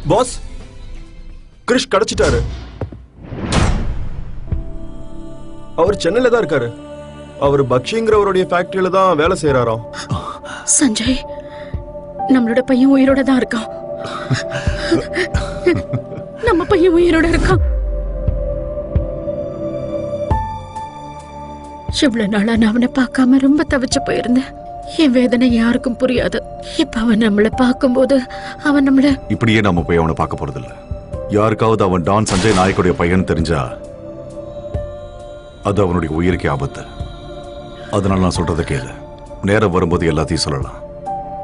Pass, Girish கிடைச்சிட்டாரு. அவர் சென்னையில தான் இருக்காரு. அவர் பக்ஷிங்கிறவருடைய ஃபேக்டரியில தான் வேலை செய்யறாராம். சஞ்சய், நம்மளோட பையன் உயிரோட தான் இருக்கான். நம்ம பையன் உயிரோட இருக்கான். இவ்வளவு நாளா நான் அவனை பார்க்காம ரொம்ப தவிச்சு போயிருந்தேன். என் வேதனை யாருக்கும் புரியாது. இப்ப அவன் நம்மளை பார்க்கும்போது அவன் நம்மள இப்படியே நம்ம போய் அவனை பார்க்க போறது இல்ல. யாருக்காவது அவன் டான் சஞ்சய் நாயக்குடைய பையன் தெரிஞ்சா அது அவனுடைய உயிருக்கே ஆபத்து. அதனால நான் சொல்றத கேளு. நேரம் வரும்போது எல்லாத்தையும் சொல்லலாம்.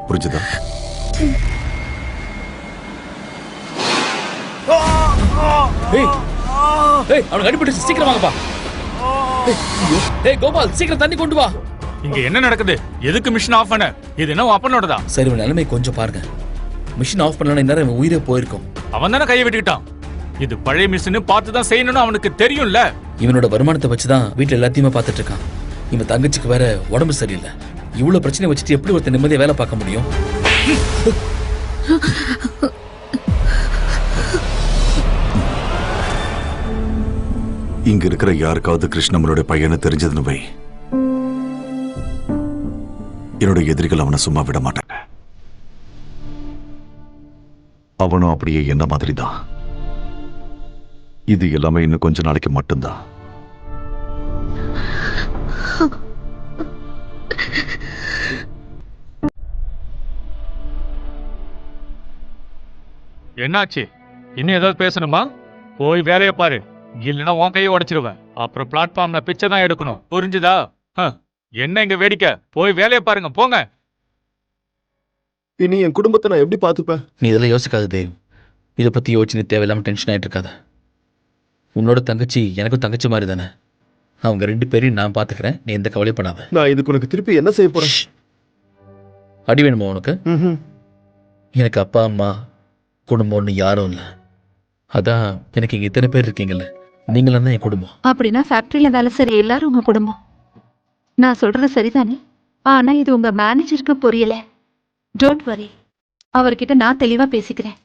புரிஞ்சுதா? அவனுக்கு அடிபட்டு சீக்கிரம் வாங்கப்பா. கோபால், சீக்கிரம் தண்ணி கொண்டு வா. இங்க என்ன நடக்குது? எதுக்கு மிஷின் ஆஃப் பண்ண? இது என்ன அப்பனோடதா? சரி, நிலைமை கொஞ்சம் பாருங்க. மிஷின் ஆஃப் பண்ணலன்னா இந்நேரம் உயிரே போயிருக்கும். அவன் தானே கையை விட்டுக்கிட்டான். இது பழைய மிஷின், பார்த்து தான் செய்யணும்னு அவனுக்கு தெரியும்ல. இவனோட வருமானத்தை வச்சுதான் வீட்டுல எல்லாத்தையுமே பார்த்துட்டு இருக்கான். இவன் தங்கச்சிக்கு வேற உடம்பு சரியில்லை. இவ்வளவு பிரச்சனை வச்சுட்டு எப்படி ஒருத்தர் நிம்மதியா வேலை பார்க்க முடியும்? இங்க இருக்கிற யாருக்காவது கிருஷ்ணமனுடைய பையனை தெரிஞ்சதுன்னு வை, என்னோட எதிரிகள் அவனை சும்மா விட மாட்டாங்க. அவனும் அப்படியே என்ன மாதிரி தான். இது எல்லாமே இன்னும் கொஞ்ச நாளைக்கு மட்டும்தான். என்னாச்சு? இன்னும் ஏதாவது பேசணுமா? போய் வேலையை பாரு, இல்லைன்னா உன் கையை உடைச்சிருவேன். அப்புறம் பிளாட்ஃபார்ம்ல பிச்சை தான் எடுக்கணும். புரிஞ்சுதா? என்ன இங்க வேடிக்கை? போய் வேலையை பாருங்க, போங்க. இனி என் குடும்பத்தை நான் எப்படி பார்த்துப்பேன்? நீ இதெல்லாம் யோசிக்காத தேவ். இதை பத்தி யோசிச்சு நீ தேவையில்லாம டென்ஷன் ஆயிட்டு இருக்காத. உன்னோட தங்கச்சி எனக்கும் தங்கச்சி மாதிரி தானே. அவங்க 2 பேரையும் நான் பாத்துக்கிறேன். நீ எந்த கவலையும் பண்ணாத. நான் இதுக்கு உனக்கு திருப்பி என்ன செய்ய போறேன்? அடி வேணுமா உனக்கு? எனக்கு அப்பா அம்மா குடும்பம்னு யாரும் இல்லை. அதான் எனக்கு இங்க இத்தனை பேர் இருக்கீங்கல்ல, நீங்களும் தான் என் குடும்பம். அப்படின்னா ஃபேக்டரியில வேலை செய்யற எல்லாரும் உங்க குடும்பம். நான் சொல்றது சரிதானே? ஆனா இது உங்க மேனேஜருக்கு புரியல. டோன்ட் வரி, அவர்கிட்ட நான் தெளிவா பேசிக்கிறேன்.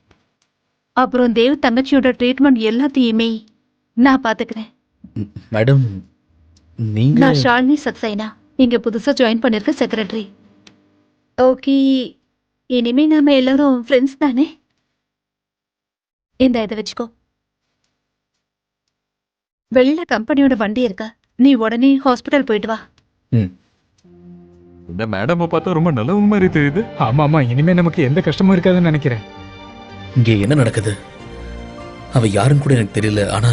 அப்புறம் தேவ் தங்கச்சியோட ட்ரீட்மெண்ட் எல்லாத்தையுமே நான் பாத்துக்கிறேன். மேடம், நீங்க? நான் ஷாலினி சக்சேனா, இங்க புதுசா ஜாயின் பண்ணிருக்க செக்ரட்டரி. ஓகே, இனிமே நாம எல்லாரும் ஃப்ரெண்ட்ஸ் தானே? இந்த இதை வச்சுக்கோ. வெளியில கம்பெனியோட வண்டி இருக்கா, நீ உடனே ஹாஸ்பிட்டல் போயிட்டு வா. இந்த மேடம் பார்த்தா ரொம்ப நல்லவங்க மாதிரி தெரியுது. ஆமா, இனிமே நமக்கு எந்த கஷ்டமும் இருக்காதுன்னு நினைக்கிறேன். இங்கே என்ன நடக்குது? அவ யாருன்னு கூட எனக்கு தெரியல, ஆனா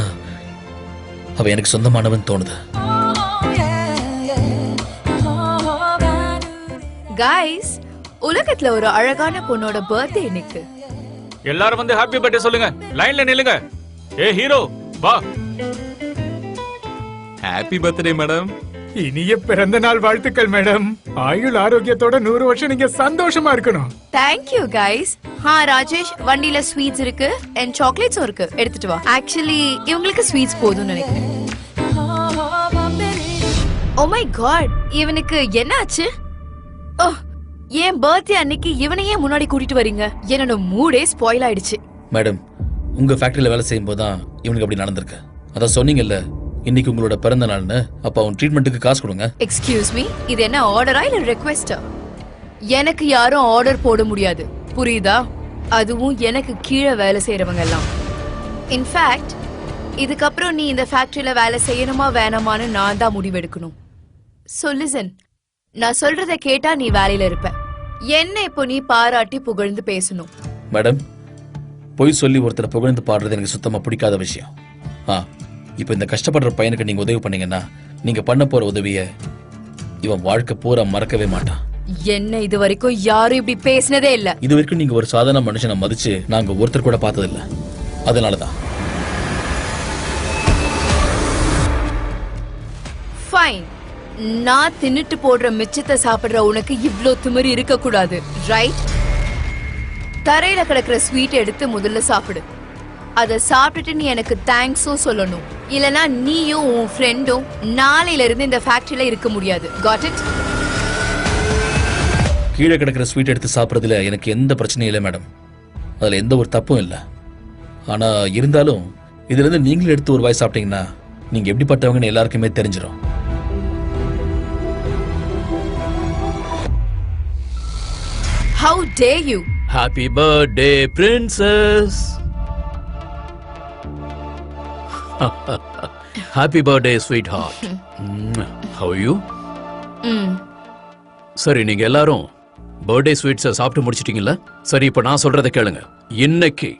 அவ எனக்கு சொந்தமானவன் தோணுது. கைஸ், உலகத்துல ஒரு அழகான பொண்ணோட பர்த்டே இன்னைக்கு. எல்லாரும் வந்து ஹாப்பி பர்த்டே சொல்லுங்க. லைன்ல நில்லுங்க. ஏ ஹீரோ, வா. Happy birthday madam. இனிய பிறந்த நாள் வாழ்த்துக்கள் மேடம். ஆயுள் ஆரோக்கியத்தோட 100 வருஷம் நீங்க சந்தோஷமா இருக்கணும். Thank you guys. ராஜேஷ், வண்டியில ஸ்வீட்ஸ் இருக்கு and சாக்லேட்ஸும் இருக்கு, எடுத்துட்டு வா. ஆக்சுவலி இவங்களுக்கு ஸ்வீட்ஸ் போதும்னு நினைக்கிறேன். ஓ மை காட், இவனுக்கு என்ன ஆச்சு? என் பர்த்டே அன்னைக்கு இவனையே முன்னாடி கூட்டிட்டு வரீங்க. என்னோட மூடே ஸ்பாயில் ஆயிடுச்சு. மேடம், உங்க ஃபேக்டரியில வேலை செய்யும் போதுதான் இவனுக்கு அப்படி நடந்திருக்கு. அதான் சொன்னீங்கல்ல, இன்னைக்கு உங்களோட பிறந்த நாள்னு. அப்ப அவன் ட்ரீட்மெண்ட்டுக்கு காசு கொடுங்க. எக்ஸ்கியூஸ் மீ, இது என்ன ஆர்டரா இல்ல ரெக்வெஸ்டா? எனக்கு யாரும் ஆர்டர் போட முடியாது, புரியுதா? அதுவும் எனக்கு கீழே வேலை செய்யறவங்க எல்லாம். இன்ஃபேக்ட் இதுக்கப்புறம் நீ இந்த ஃபேக்டரியில வேலை செய்யணுமா வேணாமான்னு நான் தான் முடிவெடுக்கணும். So listen, நான் சொல்றத கேட்டா நீ வேலையில இருப்ப. என்ன இப்போ நீ பாராட்டி புகழ்ந்து பேசணும். மேடம், பொய் சொல்லி ஒருத்தரை புகழ்ந்து பாடுறது எனக்கு சுத்தமா பிடிக்காத விஷயம். இப்போ இந்த கஷ்டப்படுற பையனுக்கு நீங்க உதவி பண்ணீங்கன்னா நீங்க பண்ண போற உதவிய இவன் வாழ்க்கை பூரா மறக்கவே மாட்டான். என்ன இது வரைக்கும் யாரும் இப்படி பேசினதே இல்ல. இது வரைக்கும் நீங்க ஒரு சாதாரண மனுஷனை மதிச்சு நாங்க ஒருத்தர் கூட பார்த்தது இல்ல. அதனாலதான். ஃபைன், நான் தின்னுட்டு போடுற மிச்சத்தை சாப்பிடுற உனக்கு இவ்ளோ திமிரு இருக்க கூடாது, ரைட்? தரையில கிடக்குற ஸ்வீட் எடுத்து முதல்ல சாப்பிடு. அதை சாப்பிட்டுட்டு நீ எனக்கு தேங்க்ஸும் சொல்லணும். இல்லனா நீயும் உன் ஃப்ரெண்டும் நாளையில இருந்து இந்த ஃபேக்டரியில இருக்க முடியாது. Got it? கீழே கிடக்கிற ஸ்வீட் எடுத்து சாப்பிடுறதுல எனக்கு எந்த பிரச்சனையும் இல்லை மேடம். அதுல எந்த ஒரு தப்பும் இல்லை. ஆனா இருந்தாலும் இதுல இருந்து நீங்களும் எடுத்து ஒரு வாய் சாப்பிட்டீங்கன்னா நீங்க எப்படிப்பட்டவங்கன்னு எல்லாருக்குமே தெரிஞ்சிடும். How dare you? Happy birthday, princess. Happy birthday, sweetheart. How are you? சரி, நீங்க எல்லாரும் பர்த்டே ஸ்வீட்ஸை சாப்பிட்டு முடிச்சிட்டீங்கல்ல? சரி, இப்ப நான் சொல்றதை கேளுங்க. இன்னைக்கு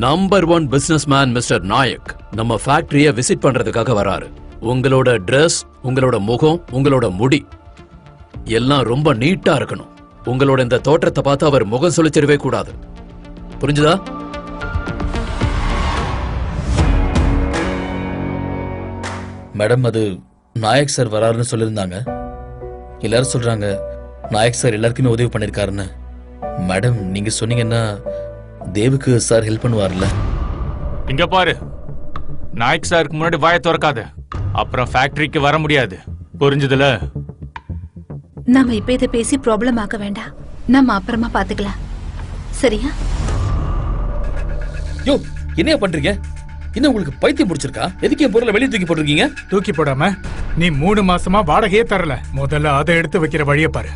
number 1 business man mister Nayak நம்ம ஃபேக்டரியை விசிட் பண்றதுக்காக வராரு. உங்களோட ட்ரெஸ், உங்களோட முகம், உங்களோட முடி எல்லாம் ரொம்ப நீட்டா இருக்கணும். உங்களோட இந்த தோற்றத்தை பார்த்து அவர் முகம் சொல்லிச்சிடவே கூடாது. புரிஞ்சுதா? மேடம், அது நாயக் சார் வராருன்னு சொல்லியிருந்தாங்க. எல்லாரும் சொல்றாங்க நாயக் சார் எல்லாருக்குமே உதவி பண்ணிருக்காருன்னு. மேடம், நீங்க சொன்னீங்கன்னா தேவுக்கு சார் ஹெல்ப் பண்ணுவார்ல? இங்க பாரு, நாயக் சாருக்கு முன்னாடி வாயை திறக்காத, அப்புறம் ஃபேக்டரிக்கு வர முடியாது. புரிஞ்சுதுல? நாம இப்ப இதை பேசி ப்ராப்ளம் ஆக்க வேண்டாம். நம்ம அப்புறமா பாத்துக்கலாம், சரியா? யோ, என்னையா பண்றீங்க? என்ன உங்களுக்கு பைத்தியம் முடிச்சிருக்கா? எதுக்கு என் பொருளை வெளியே தூக்கி போட்டிருக்கீங்க? தூக்கி போடாம நீ 3 மாசமா வாடகையே தரல. முதல்ல அதை எடுத்து வைக்கிற வழியை பாரு.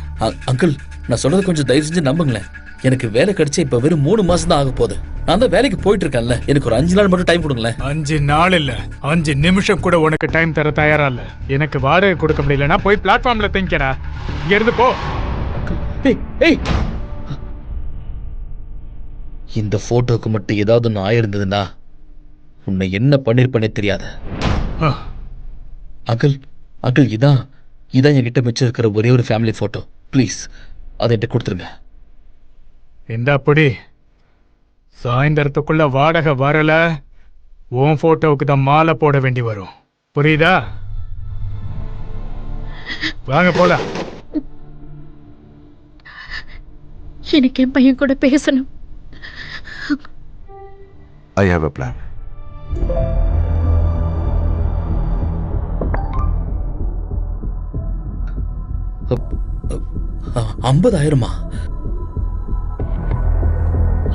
அங்கிள், நான் சொல்றது கொஞ்சம் தயவு செஞ்சு நம்புங்களேன். எனக்கு வேலை கிடைச்ச இப்ப வெறும் 3 மாசம் தான் ஆக போகுது. நான் தான் வேலைக்கு போயிட்டு இருக்கேன்ல. எனக்கு ஒரு 5 நாள் மட்டும் டைம் கொடுங்களேன். 5 நாள் இல்ல, 5 நிமிஷம் கூட உனக்கு டைம் தர தயாரா இல்ல. எனக்கு வாடகை கொடுக்க முடியலன்னா போய் பிளாட்ஃபார்ம்ல தங்கிக்கடா. இங்க இருந்து போ. இந்த போட்டோக்கு மட்டும் ஏதாவது ஒன்று ஆயிருந்ததுன்னா உன்னை என்ன பண்ணிருப்பனே தெரியாது. அங்கிள், அங்கிள், இதான் என்கிட்ட மிச்சம் இருக்கிற ஒரே ஒரு ஃபேமிலி போட்டோ. ப்ளீஸ் அதை என்கிட்ட கொடுத்துருங்க. இந்த அப்படி சாயந்தரத்துக்குள்ள வாடகை வரல, உன் போட்டோவுக்கு தான் மாலை போட வேண்டி வரும். புரியுதா? வாங்க போலாம். எனக்கு என் பையன் கூட பேசணும். I have a plan. 50,000?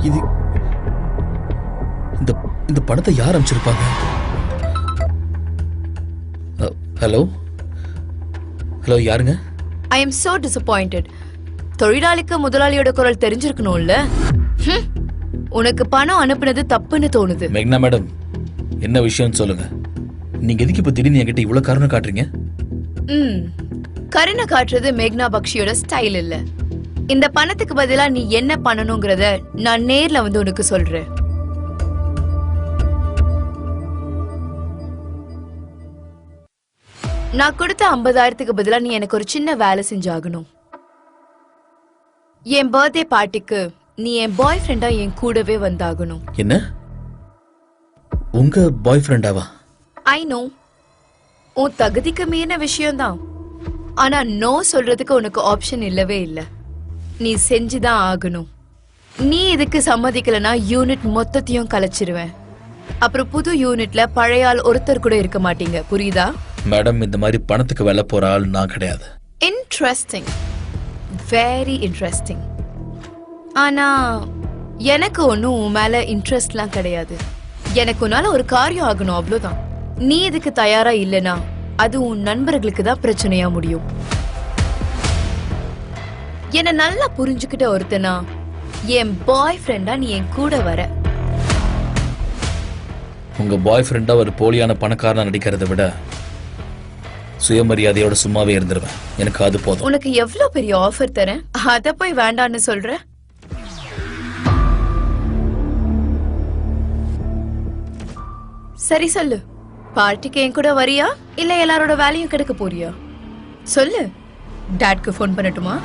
இது இந்த பணத்தை யார் அனுப்பிச்சிருப்பாங்க? ஹலோ ஹலோ, யாருங்க? I am so disappointed. தொழிலாளிக்கு முதலாளியோட குரல் தெரிஞ்சிருக்கணும்ல. உனக்கு பணம் அனுப்புனது தப்புன்னு தோணுது. மேக்னா மேடம், என்ன விஷயம்னு சொல்லுங்க. நீங்க எதுக்கு இப்ப திடீர்னு என்கிட்ட இவ்வளவு காரணம் காட்டுறீங்க? கருணை காட்டுறது மேக்னா பக்ஷியோட ஸ்டைல் இல்ல. இந்த பணத்துக்கு பதிலா நீ என்ன பண்ணணுங்கிறத நான் நேர்ல வந்து உனக்கு சொல்றேன். நான் கொடுத்த 50,000க்கு பதிலா நீ எனக்கு ஒரு சின்ன வேலை செஞ்சாகணும். என் பர்த்டே பார்ட்டிக்கு நீ என் பாய் ஃப்ரெண்டா என் கூடவே வந்தாகணும். என்ன? உங்க பாய் ஃப்ரெண்டாவா? ஐ நோ, உன் தகுதிக்கு மீறின விஷயம்தான். ஆனா நோ சொல்றதுக்கு உனக்கு ஆப்ஷன் இல்லவே இல்ல. நீ செஞ்சுதான் ஆகணும். நீ இதுக்கு சம்மதிக்கலனா யூனிட் மொத்தத்தையும் கலைச்சிருவேன். அப்புறம் புது யூனிட்ல பழைய ஆள் ஒருத்தர் கூட இருக்க மாட்டீங்க. புரியுதா? மேடம், இந்த மாதிரி பணத்துக்கு வேலை போற ஆள் நான் கிடையாது. Interesting, very interesting. ஆனா எனக்கு ஒன்னும் உன் மேல இன்ட்ரெஸ்ட்லாம் கிடையாது. எனக்கு உன்னால ஒரு காரியம் ஆகணும், அவ்வளவுதான். நீ இதுக்கு தயாரா இல்லனா அது உன் நண்பர்களுக்கு தான் பிரச்சனையா முடியும். என்ன நல்லா புரிஞ்சுக்கிட்ட ஒருத்தனா என் பாய் ஃப்ரெண்டா நீ என் கூட வர. உங்க பாய் ஃப்ரெண்டா ஒரு போலியான பணக்காரனா நடிக்கிறத விட சுயமரியாதையோட சும்மாவே இருந்துருவேன். எனக்கு அது போதும். உனக்கு எவ்வளவு பெரிய ஆஃபர் தரேன், அத போய் வேண்டான்னு சொல்ற? சரி சொல்லு, பார்ட்டிக்கு என் கூட வரியா இல்ல எல்லாரோட வேலையும் கெடுக்க போறியா? சொல்லு. டாட்க்கு ஃபோன் பண்ணட்டுமா?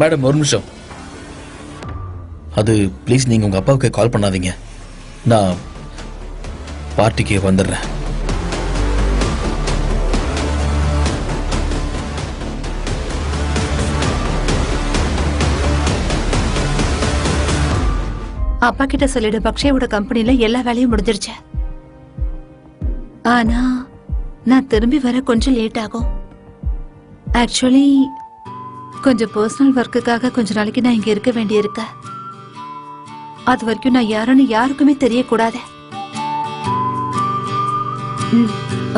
மேடம், ஒரு நிமிஷம். அது ப்ளீஸ் நீங்க உங்க அப்பாவுக்கு கால் பண்ணாதீங்க. நான் பார்ட்டிக்கு வந்துடுறேன். அப்பா கிட்ட சொல்லிடு, பக்ஷயோட கம்பெனில எல்லா வேலையும் முடிஞ்சிருச்சு. ஆனா நான் திரும்பி வர கொஞ்சம் லேட் ஆகும். ஆக்சுவலி கொஞ்சம் பர்சனல் ஒர்க்குக்காக கொஞ்ச நாளைக்கு நான் இங்க இருக்க வேண்டியிருக்க. அது வரைக்கும் நான் யாருன்னு யாருக்குமே தெரியக்கூடாது.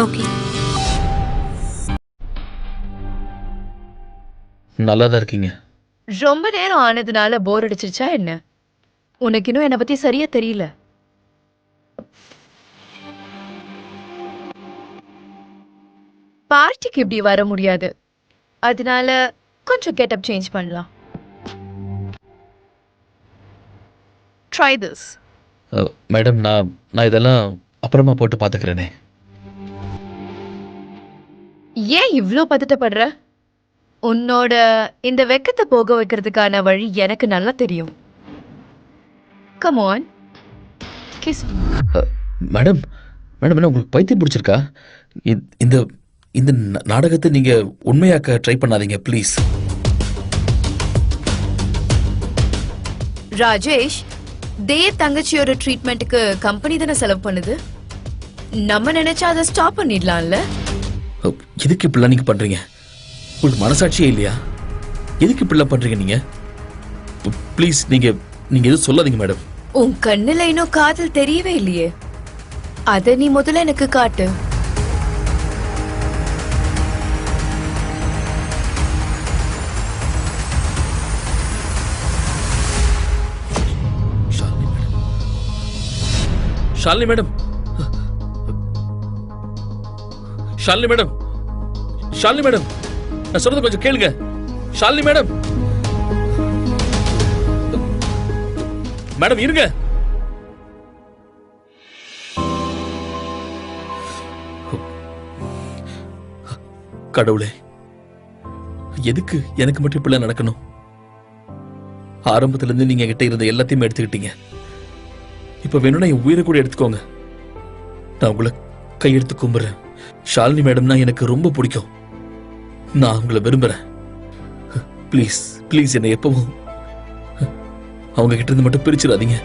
ஓகே. நல்லா தான் இருக்கீங்க. ரொம்ப நேரம் ஆனதுனால போர் அடிச்சிருச்சா என்ன? உனக்கு இன்னும் என்னை பத்தி சரியா தெரியல. பார்ட்டிக்கு இப்படி வர முடியாது, அதனால கொஞ்சம் கெட்டப் சேஞ்ச் பண்ணலாம். Try this. மேடம், நான் இதெல்லாம் அப்புறமா போட்டு பார்த்துக்கிறேனே. ஏன் இவ்ளோ பதட்டப்படுற? உன்னோட இந்த வெக்கத்தை போக வைக்கிறதுக்கான வழி எனக்கு நல்லா தெரியும். Come on, kiss. Madam madam என்ன உங்களுக்கு பைத்தியம் பிடிச்சிருக்கா? இந்த இந்த நாடகத்தை நீங்க உண்மையாக்க ட்ரை பண்ணாதீங்க ப்ளீஸ். ராஜேஷ், தேவ் தங்கச்சியோட ட்ரீட்மெண்ட்டுக்கு கம்பெனி தானே செலவு பண்ணுது. நம்ம நினைச்சா அதை ஸ்டாப் பண்ணிடலாம்ல. எதுக்கு இப்படிலாம் நீங்க பண்றீங்க? உங்களுக்கு மனசாட்சியே இல்லையா? எதுக்கு இப்படிலாம் பண்றீங்க நீங்க? ப்ளீஸ் நீங்க எதுவும் சொல்லாதீங்க மேடம். உன் கண்ணுல இன்னும் காதல் தெரியவே இல்லையே, அத நீ முதல்ல எனக்கு காட்டு. Shalini madam, Shalini madam, Shalini madam, நான் சொல்றது கொஞ்சம் கேளுங்க. ஷாலினி மேடம், மேடம் இருங்க. கடவுளே, எதுக்கு எனக்கு மட்டும் இப்படிலாம் நடக்கணும்? ஆரம்பத்துல இருந்து நீங்க கிட்ட இருந்த எல்லாத்தையுமே எடுத்துக்கிட்டீங்க. இப்ப வேணும்னா என் உயிரை கூட எடுத்துக்கோங்க. நான் உங்களை கையெடுத்து கும்புறேன். ஷாலினி மேடம்னா எனக்கு ரொம்ப பிடிக்கும். நான் உங்களை விரும்புறேன். ப்ளீஸ் ப்ளீஸ் என்னை எப்பவும் அவங்க கிட்ட இருந்து மட்டும் பிரிச்சிடாதீங்க.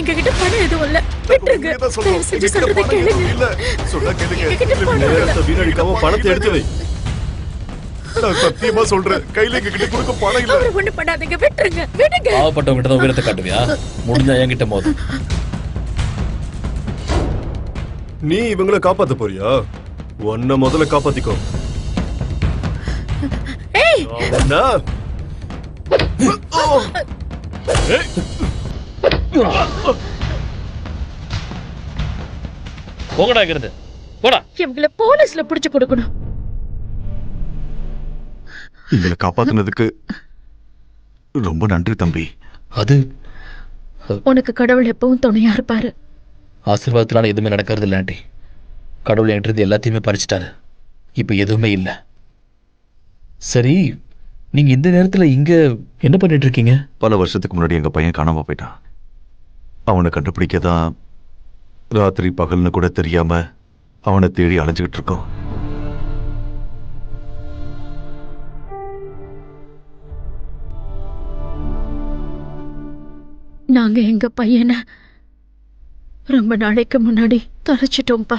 எங்க கிட்ட பணம் எதுவும் இல்ல, விட்டுருங்க. தயவு செஞ்சு சொல்றதை கேளுங்க. பணத்தை எடுத்து வை. நான் சத்தியமா சொல்றேன், கையில எங்க கிட்ட கொடுக்க பணம் இல்ல. அவரை ஒண்ணு பண்ணாதீங்க, விட்டுருங்க, விடுங்க. பாவப்பட்டவங்க கிட்ட தான் உயரத்தை காட்டுவியா? முடிஞ்சா என்கிட்ட மோது. நீ இவங்களை காப்பாத்த போறியா? உன்னை முதல்ல காப்பாத்திக்கோ. என்ன? போங்கடா இங்கிருந்து, போடா. இவங்களை போலீஸ்ல புடிச்சு கொடுக்கணும். எங்களை காப்பாத்துனதுக்கு ரொம்ப நன்றி தம்பி. அது உனக்கு கடவுள் எப்பவும் துணையா இருப்பாரு. ஆசீர்வாதத்தினால எதுவுமே நடக்கிறது இல்லை ஆண்டி. கடவுள் என்கிட்ட இருந்து எல்லாத்தையுமே பறிச்சிட்டாரு. இப்ப எதுவுமே இல்லை. சரி, நீங்க இந்த நேரத்துல இங்க என்ன பண்ணிட்டு இருக்கீங்க? பல வருஷத்துக்கு முன்னாடி எங்க பையன் காணாம போயிட்டான். அவனை கண்டுபிடிக்கதான் ராத்திரி பகல்னு கூட தெரியாம அவனை தேடி அலைஞ்சுக்கிட்டு இருக்கோம். நாங்க எங்க பையனை ரொம்ப நாளைக்கு முன்னாடி தொலைச்சிட்டோம்ப்பா.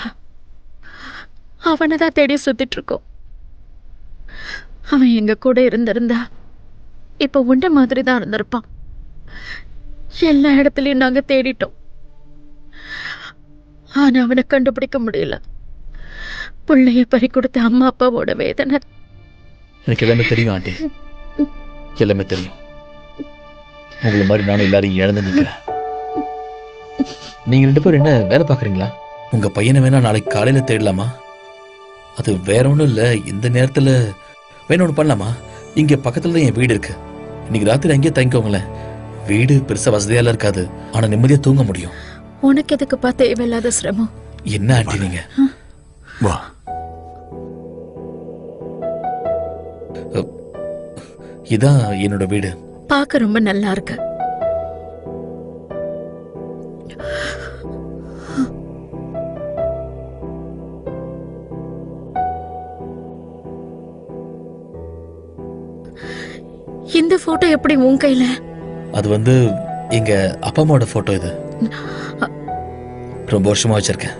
அவனை தான் தேடி சுத்திட்டு இருக்கோம். அவன் எங்க கூட இருந்திருந்தா இப்ப உண்ட மாதிரி தான் இருந்திருப்பான். எல்லா இடத்துலயும் நாங்க தேடிட்டோம், ஆனா அவனை கண்டுபிடிக்க முடியல. பிள்ளைய பறி கொடுத்த அம்மா அப்பாவோட வேதனை எனக்கு எல்லாமே தெரியும் ஆண்டி, எல்லாமே தெரியும். உங்களை மாதிரி நானும் எல்லாரையும் இழந்து நிற்கிறேன். நீங்க 2 பேரும் என்ன வேலை பார்க்குறீங்களா? உங்க பையனை வேணா நாளைக்கு காலையில தேடலாமா? அது வேற ஒன்றும் இல்லை. இந்த நேரத்தில் வேணும் ஒன்று பண்ணலாமா? இங்கே பக்கத்துல தான் என் வீடு இருக்கு. இன்னைக்கு ராத்திரி அங்கேயே தங்கிக்கோங்களேன். வீடு பெருசா வசதியால இருக்காது, ஆனா நிம்மதியா தூங்க முடியும். உனக்கு எதுக்குப்பா தேவையில்லாத சிரமம்? என்ன ஆண்டி நீங்க? வா. இதான் என்னோட வீடு. பார்க்க ரொம்ப நல்லா இருக்கு. இந்த போட்டோ எப்படி உன் கையில? அது வந்து எங்க அப்பா அம்மாவோட போட்டோ. இது ரொம்ப வருஷமா வச்சிருக்கேன்.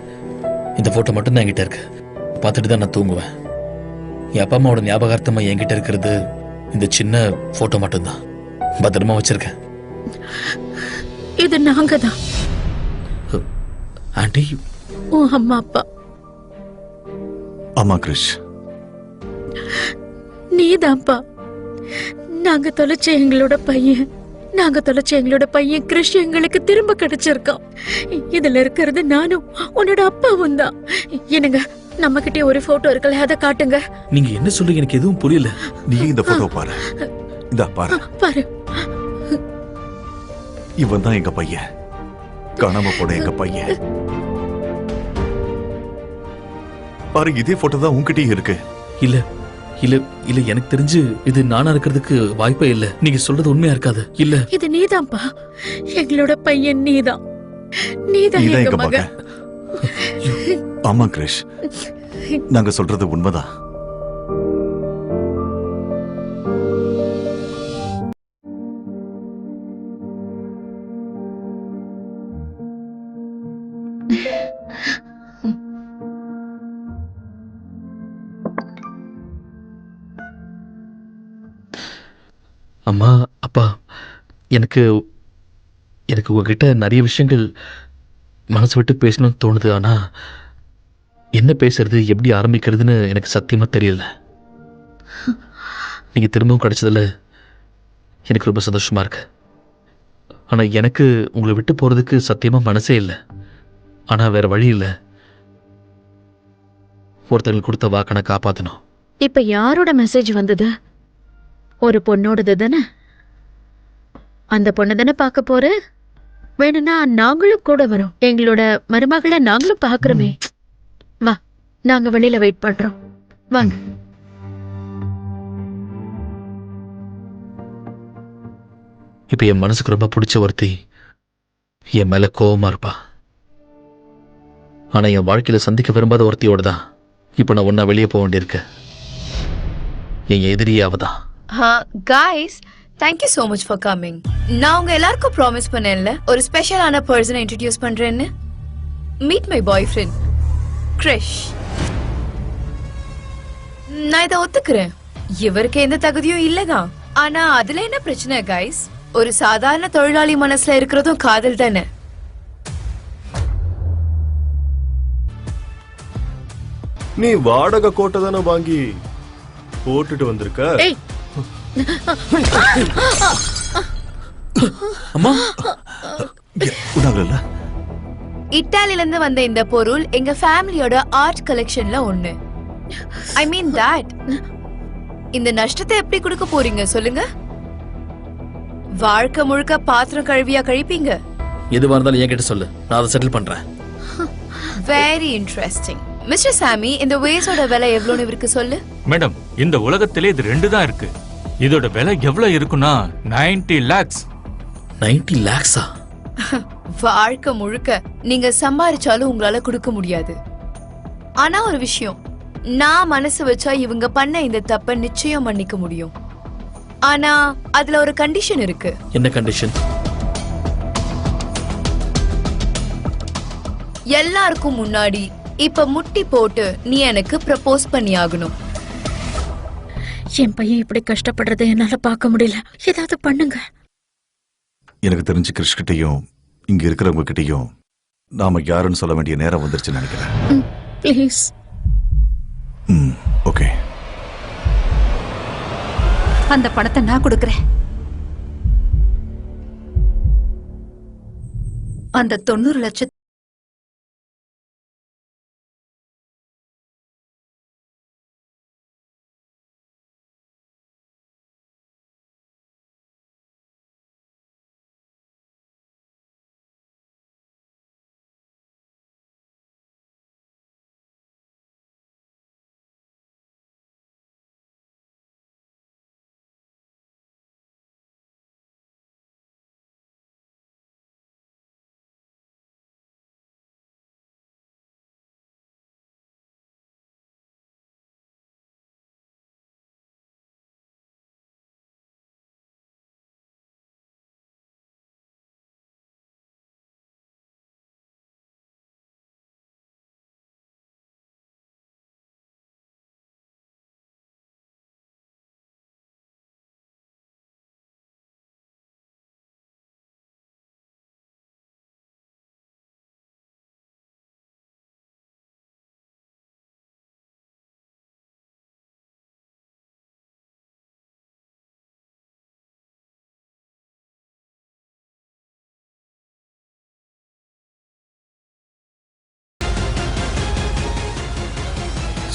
இந்த போட்டோ மட்டும் தான் என்கிட்ட இருக்கு. பார்த்துட்டு தான் நான் தூங்குவேன். என் அப்பா அம்மாவோட ஞாபகார்த்தமா என்கிட்ட இருக்கிறது இந்த சின்ன போட்டோ மட்டும்தான். பத்திரமா வச்சிருக்கேன். இது நாங்க தான், ஆண்டி. உன் அம்மா அப்பா. ஆமா கிரிஷ், நீதான்ப்பா. நாங்க தொலைச்ச எங்களோட பையன் கிறிஷ் எங்களுக்கு திரும்ப கிடைச்சிருக்கான். இதுல இருக்கிறது நானும் உன்னோட அப்பாவும் தான். என்னங்க, நம்ம கிட்டே ஒரு போட்டோ இருக்குல்ல, அதை காட்டுங்க. நீங்க என்ன சொல்றீங்க எனக்கு எதுவும் புரியல. நீ இந்த போட்டோ பாரு. இதா பாரு. பாரு, இவன் தான் எங்க பையன், காணாம போன எங்க பையன். பாரு, இதே போட்டோ தான் உன்கிட்டயும் இருக்கு. இல்ல இல்ல இல்ல, எனக்கு தெரிஞ்சு இது நானா இருக்கிறதுக்கு வாய்ப்பே இல்ல. நீங்க சொல்றது உண்மையா இருக்காது. இல்ல, இது நீதான்ப்பா. எங்களோட பையன் நீதான். நீதான் இதான் எங்க எங்க மகன். மகன். ஆமா கிரிஷ், நாங்க சொல்றது உண்மைதான். அம்மா அப்பா, எனக்கு எனக்கு உங்ககிட்ட நிறைய விஷயங்கள் மனசு விட்டு பேசணும்னு தோணுது. ஆனா என்ன பேசுறது, எப்படி ஆரம்பிக்கிறதுன்னு எனக்கு சத்தியமா தெரியல. நீங்க திரும்பவும் கிடைச்சதுல எனக்கு ரொம்ப சந்தோஷமா இருக்கு. ஆனா எனக்கு உங்களை விட்டு போறதுக்கு சத்தியமா மனசே இல்லை. ஆனா வேற வழி இல்லை. ஒருத்தங்களுக்கு கொடுத்த வாக்கை நான் காப்பாத்தணும். இப்ப யாரோட மெசேஜ் வந்தது? ஒரு பொண்ணோடது தானே. அந்த பொண்ணு தானே பார்க்க போற. வேணும்னா நாங்களும் கூட வரோம். எங்களோட மருமகளை நாங்களும் பார்க்கறோமே. வா, நாங்க வெளியில வெயிட் பண்றோம். வாங்க. இப்ப என் மனசுக்கு ரொம்ப பிடிச்ச ஒருத்தி என் மேல கோவமா இருப்பா. ஆனா என் வாழ்க்கையில சந்திக்க விரும்பாத ஒருத்தியோட தான் இப்ப நான் ஒன்னா வெளியே போக வேண்டியிருக்கு. என் எதிரியே அவதான். guys, thank you so much for coming. நான் உங்க எல்லாருக்கும் ப்ராமிஸ் பண்ணேன்ல, ஒரு ஸ்பெஷலான பர்சனை இன்ட்ரடியூஸ் பண்றேன்னு. Meet my boyfriend Krish. நான் இதை ஒத்துக்கிறேன், இவருக்கு எந்த தகுதியும் இல்லதான். ஆனா அதுல என்ன பிரச்சனை கைஸ்? ஒரு சாதாரண தொழிலாளி மனசுல இருக்கிறதும் காதல் தானே. நீ வாடகை கோட்டை தானே வாங்கி போட்டுட்டு வந்திருக்க. ஏய், அம்மா, உணவுல இத்தாலில இருந்து வந்த இந்த பொருள் எங்க ஃபேமிலியோட ஆர்ட் கலெக்ஷன்ல ஒண்ணு. ஐ மீன் தட். இந்த நஷ்டத்தை எப்படி கொடுக்க போறீங்க சொல்லுங்க? வாழ்க்கை முழுக்க பாத்திரம் கழுவியா கழிப்பீங்க? எதுவா இருந்தாலும் என்கிட்ட சொல்லு, நான் அதை செட்டில் பண்றேன். Very interesting. மிஸ்டர் சாமி, இந்த வேஸோட விலை எவ்வளவுன்னு இவருக்கு சொல்லு. மேடம், இந்த உலகத்திலே இது 2 தான் இருக்கு. இதோட விலை எவ்வளவு இருக்குன்னா 90 lakhs. 90 lakhs-ஆ? வாழ்க்கை முழுக்க நீங்க சம்பாரிச்சாலும் உங்களால கொடுக்க முடியாது. ஆனா ஒரு விஷயம், நான் மனசு வச்சா இவங்க பண்ண இந்த தப்ப நிச்சயம் மன்னிக்க முடியும். ஆனா அதுல ஒரு கண்டிஷன் இருக்கு. என்ன கண்டிஷன்? எல்லாருக்கும் முன்னாடி இப்ப முட்டி போட்டு நீ எனக்கு ப்ரப்போஸ் பண்ணி ஆகணும். என் பையன் இப்படி கஷ்டப்படுறதை என்னால பார்க்க முடியல. ஏதாவது பண்ணுங்க. எனக்கு தெரிஞ்சு கிறிஷ் கிட்டையும் இங்க இருக்கிறவங்க கிட்டையும் நாம யாருன்னு சொல்ல வேண்டிய நேரம் வந்துருச்சுன்னு நினைக்கிறேன். ப்ளீஸ். ஓகே. அந்த பணத்தை நான் கொடுக்கறேன். அந்த 90 லட்சம்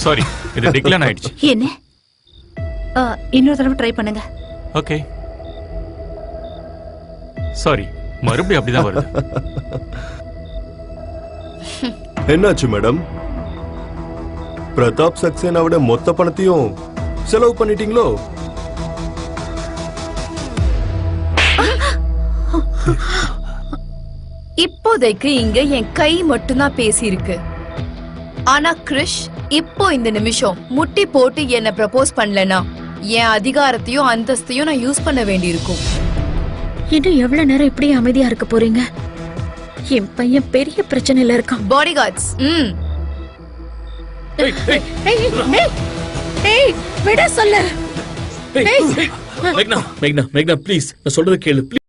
சாரி, இது டிக்ளைன் ஆயிடுச்சு. என்ன இன்னொரு தடவை ட்ரை பண்ணுங்க. ஓகே, சாரி, மறுபடியும் அப்படிதான் வருது. என்னாச்சு மேடம்? பிரதாப் சக்சேனாவோட மொத்த பணத்தையும் செலவு பண்ணிட்டீங்களோ? இப்போதைக்கு இங்க என் கை மட்டும்தான் பேசியிருக்கு. ஆனா கிரிஷ் இப்போ இந்த நிமிஷம் முட்டி போட்டு என்ன ப்ரப்போஸ் பண்ணலனா என் அதிகாரத்தையும் அந்தஸ்தையும் நான் யூஸ் பண்ண வேண்டியிருக்கும். இன்னும் எவ்வளவு நேரம் இப்படியே அமைதியா இருக்க போறீங்க? என் பையன் பெரிய பிரச்சனையில இருக்கான். Body guards. விட சொல்ல. மேக்னா மேக்னா மேக்னா ப்ளீஸ், நான் சொல்றது கேளு ப்ளீஸ்.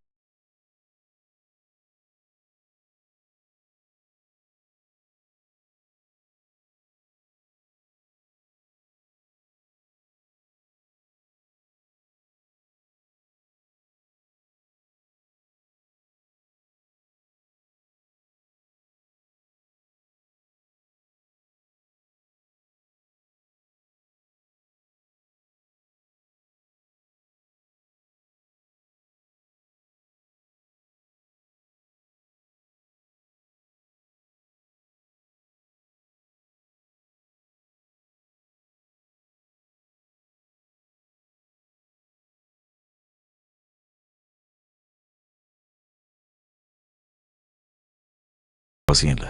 அவசியம் இல்ல.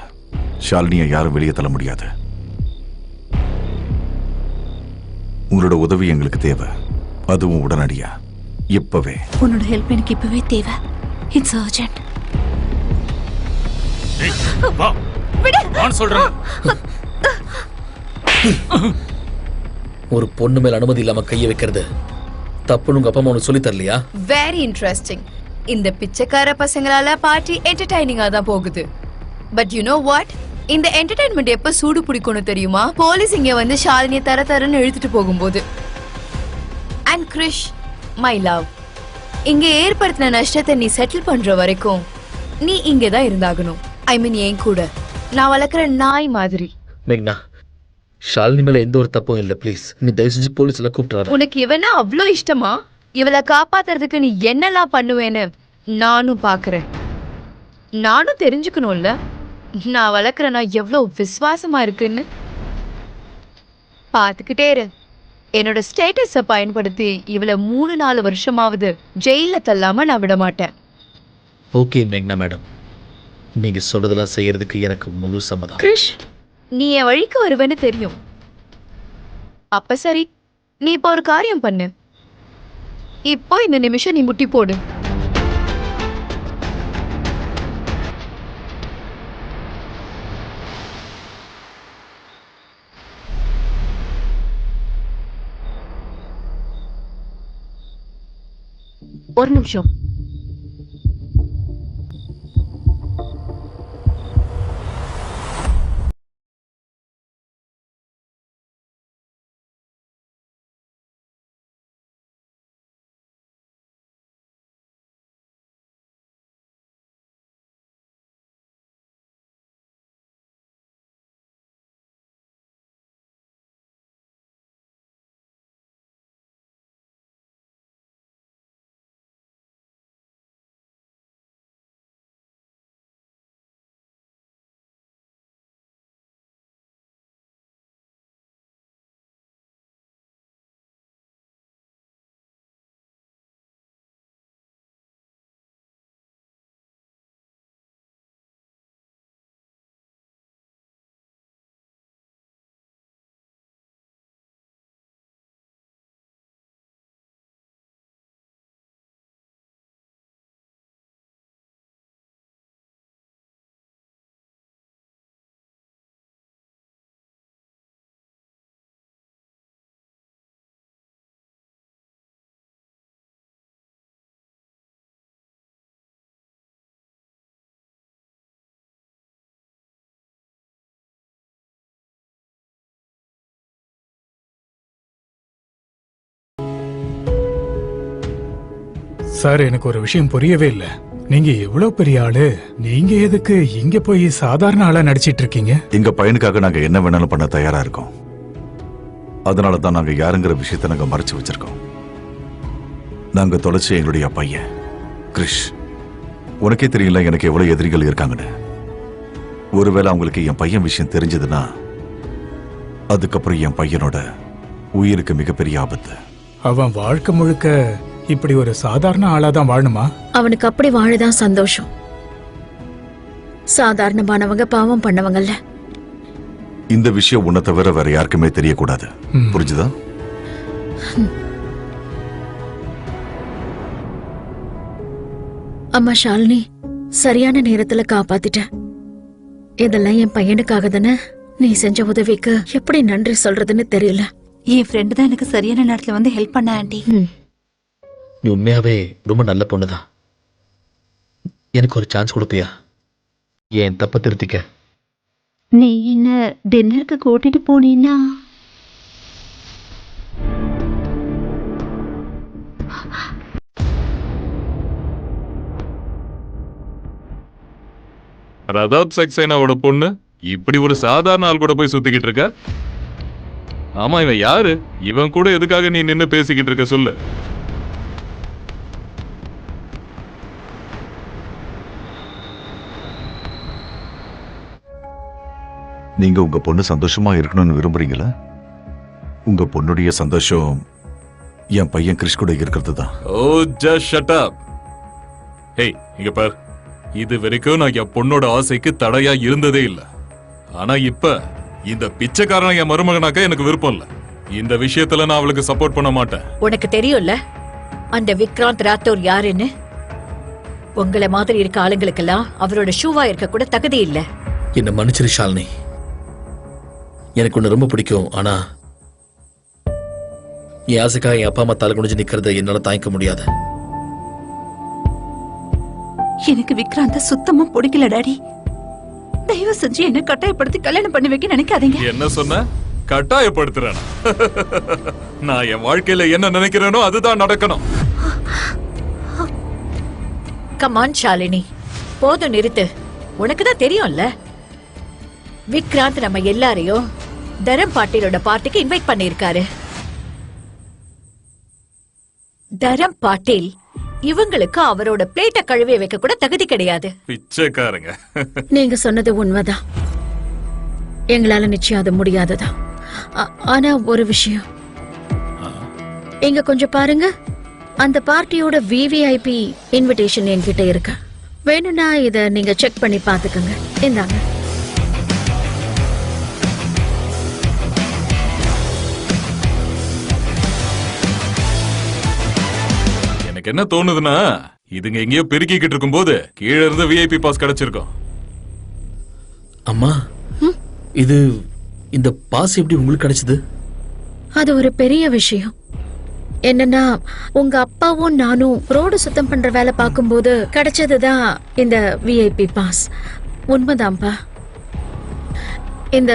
ஷாலினியை யாரும் வெளியே தள்ள முடியாது. உங்களோட உதவி எங்களுக்கு தேவை, அதுவும் உடனடியா, இப்பவே. உன்னோட ஹெல்ப் எனக்கு இப்பவே தேவை. It's urgent. ஒரு பொண்ணு மேல அனுமதி இல்லாம கைய வைக்கிறது தப்புன்னு உங்க அப்பா அம்மா உனக்கு சொல்லி தரலையா? Very interesting. இந்த பிச்சைக்கார பசங்களால பார்ட்டி என்டர்டைனிங்கா தான் போகுது. But you know what? இந்த என்டர்டைன்மெண்ட் எப்ப சூடு பிடிக்கணும் தெரியுமா? போலீஸ் இங்க வந்து ஷாலினியை தரன்னு இழுத்துட்டு போகும்போது. அண்ட் கிரிஷ், மை லவ், இங்க ஏற்படுத்தின நஷ்டத்தை நீ செட்டில் பண்ற வரைக்கும் நீ இங்கதான் இருந்தாகணும். ஐ மீன் என் கூட. நான் வளர்க்குற நாய் மாதிரி. மேக்னா, ஷாலினி மேல எந்த ஒரு தப்பும் இல்ல, ப்ளீஸ் நீ தயவு செஞ்சு போலீஸ் எல்லாம் கூப்பிட்டு. உனக்கு இவனா அவ்வளோ இஷ்டமா? இவளை காப்பாத்துறதுக்கு நீ என்னெல்லாம் பண்ணுவேன்னு நானும் பாக்குறேன். நானும் தெரிஞ்சுக்கணும்ல நான் வளர்க்குற நான் எவ்வளவு விசுவாசமா இருக்குன்னு. பாத்துக்கிட்டே இரு. என்னோட ஸ்டேட்டஸை பயன்படுத்தி இவளை 3-4 வருஷமாவது ஜெயில தள்ளாம நான் விட மாட்டேன். ஓகே மேக்னா மேடம், நீங்க சொல்றதெல்லாம் செய்யறதுக்கு எனக்கு முழு சம்மதம். கிரிஷ், நீ என் வழிக்கு வருவேன்னு தெரியும். அப்ப சரி, நீ இப்போ ஒரு காரியம் பண்ணு. இப்போ இந்த நிமிஷம் நீ முட்டி போடு. ஒரு நிமிஷம். சார், எனக்கு ஒரு விஷயம் புரியவே இல்லை. நீங்க எவ்வளவு பெரிய ஆளு, நீங்க எதுக்கு இங்க போய் சாதாரண ஆளா நடிச்சிட்டு இருக்கீங்க? எங்க பையனுக்காக நாங்க என்ன வேணாலும் பண்ண தயாரா இருக்கோம். அதனால தான் நாங்க யாருங்கிற விஷயத்தை நாங்க மறைச்சு வச்சிருக்கோம். நாங்க தொலைச்ச எங்களுடைய பையன் கிரிஷ். உனக்கே தெரியல எனக்கு எவ்வளவு எதிரிகள் இருக்காங்கன்னு. ஒருவேளை அவங்களுக்கு என் பையன் விஷயம் தெரிஞ்சதுன்னா அதுக்கப்புறம் என் பையனோட உயிருக்கு மிகப்பெரிய ஆபத்து. அவன் வாழ்க்கை முழுக்க இப்படி ஒரு சாதாரண ஆளாதான் வாழணுமா? அவனுக்கு அப்படி வாழதான் சந்தோஷம். சாதாரணமானவங்க பாவம் பண்ணவங்கல்ல. இந்த விஷயம் உன்னை தவிர வேற யாருக்குமே தெரியக்கூடாது. புரிஞ்சுதா? அம்மா ஷாலினி, சரியான நேரத்துல காப்பாத்திட்ட. இதெல்லாம் என் பையனுக்காக தானே. நீ செஞ்ச உதவிக்கு எப்படி நன்றி சொல்றதுன்னு தெரியல. என் ஃப்ரெண்டு தான் எனக்கு சரியான நேரத்துல வந்து ஹெல்ப் பண்ண ஆண்டி. நீ உண்மையாவே ரொம்ப நல்ல பொண்ணுதான். எனக்கு ஒரு சான்ஸ் கொடுப்பியா? என் தப்ப திருத்திக்க. நீ என்ன டின்னருக்கு கூட்டிட்டு போனீன்னா ரதாப் சக்சேனாவோட பொண்ணு இப்படி ஒரு சாதாரண ஆள் கூட போய் சுத்திக்கிட்டு இருக்க? ஆமா, இவன் யாரு? இவன் கூட எதுக்காக நீ நின்னு பேசிக்கிட்டு இருக்க சொல்லு. நீங்க உங்க பொண்ணு சந்தோஷமா இருக்கணும்னு விரும்புறீங்களா? உங்க பொண்ணுடைய சந்தோஷம் என் பையன் கிறிஷ் கூட இருக்கிறது தான். ஓ, ஜஸ்ட் ஷட் அப். ஹே, இங்க பார். இது வரைக்கும் நான் என் பொண்ணோட ஆசைக்கு தடையா இருந்ததே இல்ல. ஆனா இப்ப இந்த பிச்சைக்காரன் என் மருமகனாக்க எனக்கு விருப்பம் இல்ல. இந்த விஷயத்துல நான் அவளுக்கு சப்போர்ட் பண்ண மாட்டேன். உனக்கு தெரியும்ல அந்த விக்ராந்த் ராத்தோர் யாருன்னு? உங்களை மாதிரி இருக்க ஆளுங்களுக்கெல்லாம் அவரோட ஷூவா இருக்க கூட தகுதி இல்ல. என்ன மன்னிச்சிரு ஷாலினி. எனக்கு ஒண்ணு ரொம்ப பிடிக்கும். ஆனா என் ஆசைக்காக என் அப்பா அம்மா தலை குனிஞ்சு நிக்கிறத என்னால தாங்கிக்க முடியாது. எனக்கு விக்ராந்த சுத்தமா பிடிக்கல டாடி. தயவு செஞ்சு என்ன கட்டாயப்படுத்தி கல்யாணம் பண்ணி வைக்க நினைக்காதீங்க. என்ன சொன்ன? கட்டாயப்படுத்துறேன்? நான் என் வாழ்க்கையில என்ன நினைக்கிறேனோ அதுதான் நடக்கணும். கமான் ஷாலினி, போதும் நிறுத்து. உனக்கு தான் தெரியும்ல விக்ராந்த் நம்ம எல்லாரையும் தரம் பாட்டீலோட பார்ட்டிக்கு இன்வைட் பண்ணிருக்காரு. தரம் பாட்டீல் இவங்களுக்கு அவரோட பிளேட்டை கழுவி வைக்க கூட தகுதி கிடையாது. பிச்சைக்காரங்க. நீங்க சொன்னது உண்மைதான். எங்களால நிச்சயம் அது முடியாததா. ஆனா ஒரு விஷயம் இங்க கொஞ்சம் பாருங்க. அந்த பார்ட்டியோட விவிஐபி இன்விடேஷன் என்கிட்ட இருக்கு. வேணும்னா இத நீங்க செக் பண்ணி பாத்துக்கோங்க. இந்தாங்க. எனக்கு என்ன தோணுதுன்னா, இதுங்க எங்கேயோ பெருக்கிக்கிட்டு இருக்கும் போது கீழே இருந்து விஐபி பாஸ் கிடைச்சிருக்கும். அம்மா, இது இந்த பாஸ் எப்படி உங்களுக்கு கிடைச்சது? அது ஒரு பெரிய விஷயம். என்னன்னா உங்க அப்பாவும் நானும் ரோடு சுத்தம் பண்ற வேலை பார்க்கும்போது கிடைச்சதுதான் இந்த விஐபி பாஸ். உண்மைதான்ப்பா. இந்த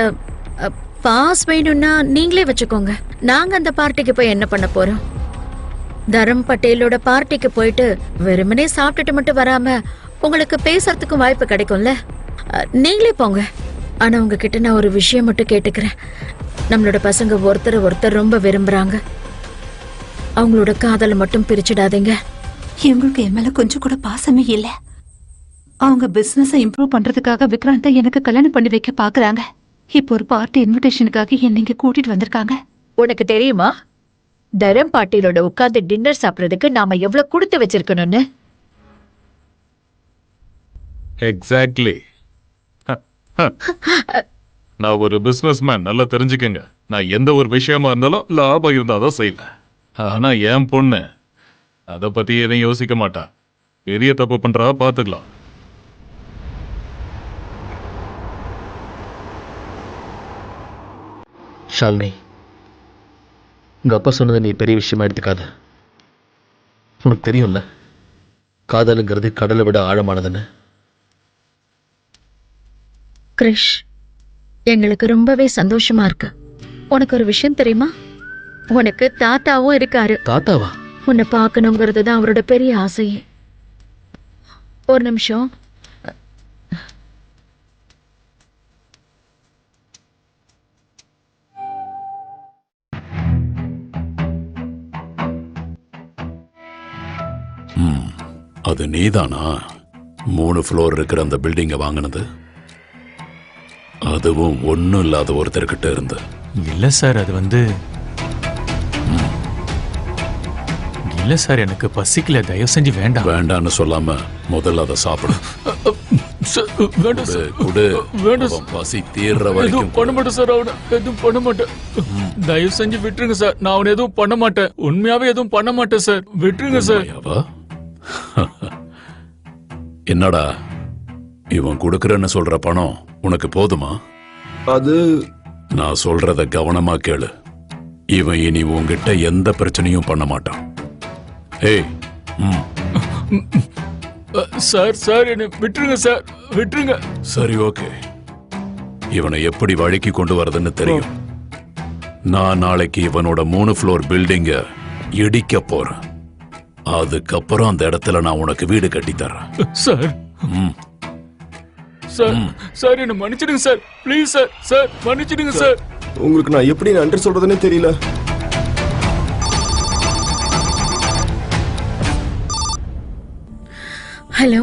பாஸ் வேணும்னா நீங்களே வச்சுக்கோங்க. நாங்க அந்த பார்ட்டிக்கு போய் என்ன பண்ண போறோம்? தரம் பட்டேலோட பார்ட்டிக்கு போயிட்டு வெறுமனே சாப்பிட்டுட்டு மட்டும் வராம உங்களுக்கு பேசுறதுக்கும் வாய்ப்பு கிடைக்கும்ல. நீங்களே போங்க. ஆனா உங்ககிட்ட நான் ஒரு விஷயம் மட்டும் கேட்டுக்கிறேன். நம்மளோட பசங்க ஒருத்தர் ரொம்ப விரும்புறாங்க. அவங்களோட காதலை மட்டும் பிரிச்சிடாதீங்க. இவங்களுக்கு என் மேல கொஞ்சம் கூட பாசமே இல்ல. அவங்க பிசினஸ் இம்ப்ரூவ் பண்றதுக்காக விக்ராந்த எனக்கு கல்யாணம் பண்ணி வைக்க பாக்குறாங்க. இப்போ ஒரு பார்ட்டி இன்விடேஷனுக்காக என்ன இங்க கூட்டிட்டு வந்திருக்காங்க. உனக்கு தெரியுமா தரம் பாட்டீலோட உட்கார்ந்து டின்னர் சாப்பிடுறதுக்கு நாம எவ்வளவு கொடுத்து வச்சிருக்கணும்னு? எக்ஸாக்ட்லி. நான் ஒரு பிசினஸ் மேன், நல்லா தெரிஞ்சுக்கங்க. நான் எந்த ஒரு விஷயமா இருந்தாலும் லாபம் இருந்தாதான் செய்வேன். ஆனா என் பொண்ணு அத பத்தி எதையும் யோசிக்க மாட்டா. பெரிய தப்பு பண்றா, பாத்துக்கலாம். ஷாலினி, உங்க அப்பா சொன்னதை நீ பெரிய விஷயமா எடுத்துக்காத. உனக்கு தெரியும்ல, காதலுங்கிறது கடலை விட ஆழமானதுன்னு. கிரிஷ், எங்களுக்கு ரொம்பவே சந்தோஷமா இருக்கு. உனக்கு ஒரு விஷயம் தெரியுமா? உனக்கு தாத்தாவும் இருக்காரு. தாத்தாவா? உன்னை பார்க்கணுங்கிறது தான் அவரோட பெரிய ஆசையே. ஒரு நிமிஷம். அது நீதானா 3 ஃப்ளோர் இருக்கிற அந்த பில்டிங்கை வாங்கினது? அதுவும் ஒன்றும் இல்லாத ஒருத்தர்கிட்ட இருந்து. இல்ல சார், அது வந்து இல்ல சார், எனக்கு பசிக்கல, தயவு செஞ்சு வேண்டாம். வேண்டான்னு சொல்லாம முதல்ல அதை சாப்பிடு. வேண்டாம் சார், குடு. வேண்டாம் அவன் பசி தீர்ற வரைக்கும் எதுவும் பண்ண மாட்டேன் சார், அவனை எதுவும் பண்ண மாட்டேன். தயவு செஞ்சு விட்டுருங்க சார், நான் அவனை எதுவும் பண்ண மாட்டேன். உண்மையாவே எதுவும் பண்ண மாட்டேன் சார், விட்டுருங்க சார். உண்மையாவா? என்னடா இவன் கொடுக்கறன்னு சொல்ற பணம் உனக்கு போதுமா? அது நான் சொல்றத கவனமா கேளு. இவன் இனி உன்கிட்ட எந்த பிரச்சனையும் பண்ண மாட்டான். ஏய், சார் சார், என்னை விட்டுருங்க சார், விட்டுருங்க. சரி, ஓகே. இவனை எப்படி வழிக்கு கொண்டு வரதுன்னு தெரியும். நான் நாளைக்கு இவனோட 3 ஃப்ளோர் பில்டிங்க இடிக்க போறேன். அதுக்கப்புறம் அந்த இடத்துல நான் உனக்கு வீடு கட்டி தரேன். சார் சார் சார், என்ன மன்னிச்சிடுங்க சார், ப்ளீஸ் சார், சார் மன்னிச்சிடுங்க சார். உங்களுக்கு நான் எப்படி நன்றி சொல்றதுன்னே தெரியல. ஹலோ.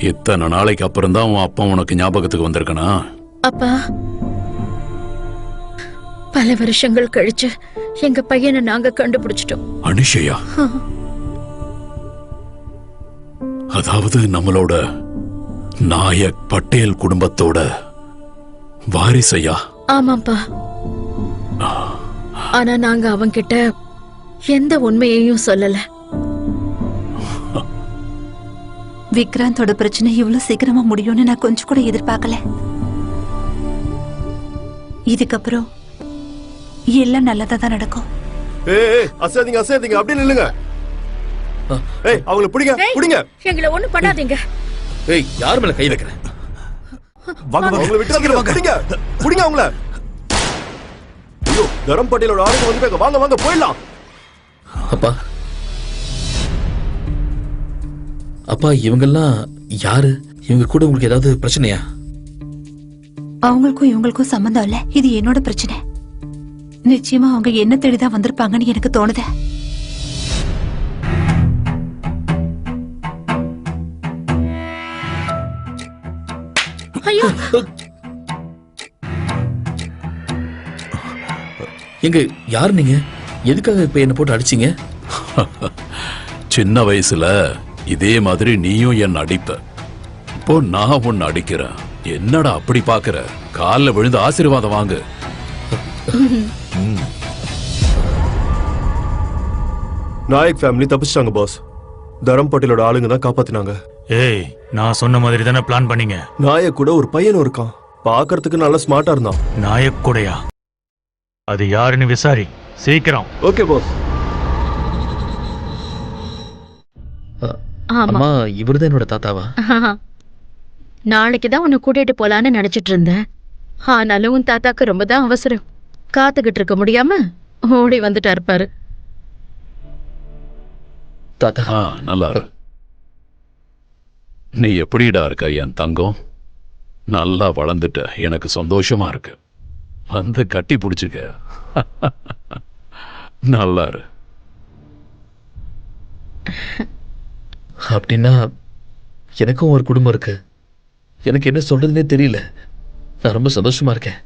இத்தனை நாளைக்கு அப்புறம் தான் உன் அப்பா உனக்கு ஞாபகத்துக்கு வந்திருக்கனா? அப்பா, பல வருஷங்கள் கழிச்சு எங்க பையனை நாங்க கண்டுபிடிச்சிட்டோம். அனிஷையா? அதாவது நம்மளோட நாயக் பட்டேல் குடும்பத்தோட வாரிசையா? ஆமாப்பா. ஆனா நாங்க அவன்கிட்ட எந்த உண்மையையும் சொல்லல. விக்ராந்தோட பிரச்சனை இவ்வளவு சீக்கிரமா முடியும்னு நான் கொஞ்சம் கூட எதிர்பார்க்கல. இதுக்கப்புறம் எல்லாம் நல்லதா தான் நடக்கும். ஏய், அசையாதீங்க அசையாதீங்க, அப்படியே நில்லுங்க. ஏய், அவங்கள பிடிங்க பிடிங்க. எங்களை ஒண்ணும் பண்ணாதீங்க. ஏய், யார் மேல கை வைக்கிறேன்? வாங்க, அவங்கள விட்டுறாதீங்க, பிடிங்க பிடிங்க அவங்கள. ஐயோ, தரம் பட்டேலோட ஆளுங்க வந்துட்டாங்க. வாங்க வாங்க, போயிடலாம். அப்பா அப்பா, இவங்கெல்லாம் யாரு? இவங்க கூட உங்களுக்கு ஏதாவது பிரச்சனையா? அவங்களுக்கும் இவங்களுக்கும் சம்பந்தம் இல்ல. இது என்னோட பிரச்சனை. நிச்சயமா அவங்க என்ன தேடிதான் வந்திருப்பாங்கன்னு எனக்கு தோணுது. ஐயோ, எங்க யார் நீங்க? எதுக்காக இப்ப என்ன போட்டு அடிச்சீங்க? சின்ன வயசுல இதே மாதிரி நீயும் என்ன அடிப்ப. இப்போ நான் உன்னை அடிக்கிறேன். என்னடா அப்படி பாக்குற? கால்ல விழுந்து ஆசீர்வாதம் வாங்கு. நாயக் ஃபேமிலி தப்பிச்சிட்டாங்க பாஸ். தரம் பட்டேலோட ஆளுங்க தான் காப்பாத்தினாங்க. ஏய், நான் சொன்ன மாதிரி தானே பிளான் பண்ணீங்க? நாயக் கூட ஒரு பையனும் இருக்கான். பார்க்கறதுக்கு நல்ல ஸ்மார்ட்டா இருந்தான். நாயக் கூடயா? அது யாருன்னு விசாரி, சீக்கிரம். Okay boss. அம்மா, இவருதான் என்னோட தாத்தாவா? நாளைக்கு தான் உன்னை கூட்டிட்டு போலான்னு நினைச்சிட்டு இருந்தேன். ஆனாலும் உன் தாத்தாக்கு ரொம்ப தான் அவசரம். காத்துக்கிட்டு இருக்க முடியாம ஓடி வந்துட்டா இருப்பாரு. தாத்தா, நல்லா இரு. நீ எப்படிடா இருக்க என் தங்கம்? நல்லா வளர்ந்துட்ட, எனக்கு சந்தோஷமா இருக்கு. வந்து கட்டி பிடிச்சுக்க. நல்லா இரு. அப்படின்னா எனக்கும் ஒரு குடும்பம் இருக்கு. எனக்கு என்ன சொல்றதுன்னே தெரியல. நான் ரொம்ப சந்தோஷமா இருக்கேன்.